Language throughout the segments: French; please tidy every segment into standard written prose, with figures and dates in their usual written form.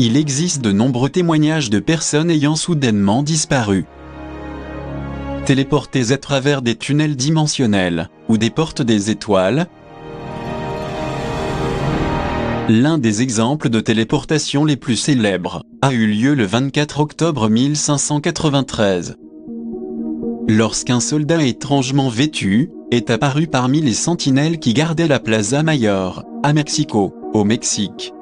Il existe de nombreux témoignages de personnes ayant soudainement disparu, téléportées à travers des tunnels dimensionnels, ou des portes des étoiles. L'un des exemples de téléportation les plus célèbres a eu lieu le 24 octobre 1593. Lorsqu'un soldat étrangement vêtu est apparu parmi les sentinelles qui gardaient la Plaza Mayor, à Mexico, au Mexique.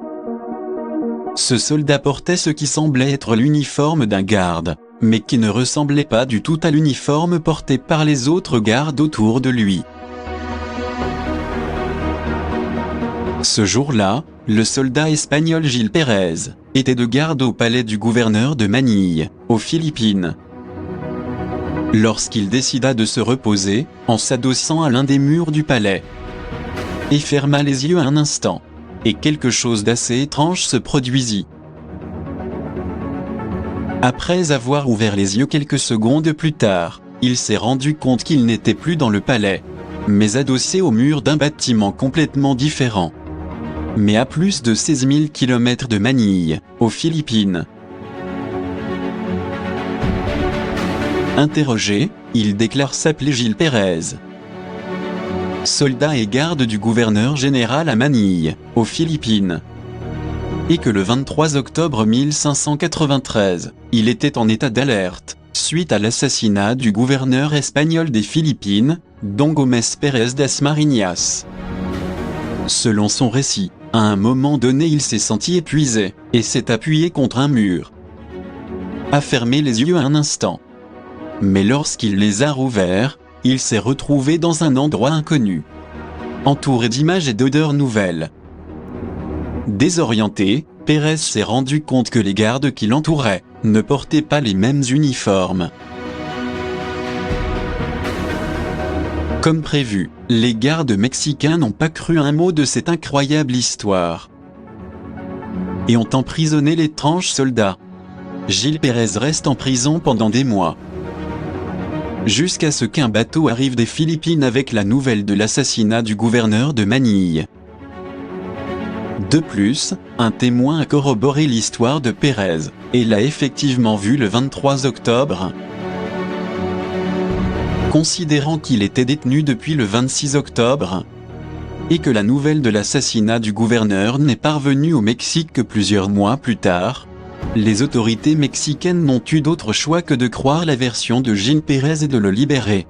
Ce soldat portait ce qui semblait être l'uniforme d'un garde, mais qui ne ressemblait pas du tout à l'uniforme porté par les autres gardes autour de lui. Ce jour-là, le soldat espagnol Gil Pérez était de garde au palais du gouverneur de Manille, aux Philippines. Lorsqu'il décida de se reposer, en s'adossant à l'un des murs du palais, et ferma les yeux un instant, et quelque chose d'assez étrange se produisit. Après avoir ouvert les yeux quelques secondes plus tard, il s'est rendu compte qu'il n'était plus dans le palais, mais adossé au mur d'un bâtiment complètement différent. Mais à plus de 16 000 km de Manille, aux Philippines. Interrogé, il déclare s'appeler Gil Pérez, soldat et garde du gouverneur général à Manille, aux Philippines, et que le 23 octobre 1593, il était en état d'alerte, suite à l'assassinat du gouverneur espagnol des Philippines, Don Gómez Pérez das Mariñas. Selon son récit, à un moment donné il s'est senti épuisé, et s'est appuyé contre un mur. A fermé les yeux un instant. Mais lorsqu'il les a rouverts, il s'est retrouvé dans un endroit inconnu, entouré d'images et d'odeurs nouvelles. Désorienté, Pérez s'est rendu compte que les gardes qui l'entouraient ne portaient pas les mêmes uniformes. Comme prévu, les gardes mexicains n'ont pas cru un mot de cette incroyable histoire et ont emprisonné l'étrange soldat. Gil Pérez reste en prison pendant des mois, jusqu'à ce qu'un bateau arrive des Philippines avec la nouvelle de l'assassinat du gouverneur de Manille. De plus, un témoin a corroboré l'histoire de Pérez, et l'a effectivement vu le 23 octobre. Considérant qu'il était détenu depuis le 26 octobre, et que la nouvelle de l'assassinat du gouverneur n'est parvenue au Mexique que plusieurs mois plus tard, les autorités mexicaines n'ont eu d'autre choix que de croire la version de Gil Pérez et de le libérer.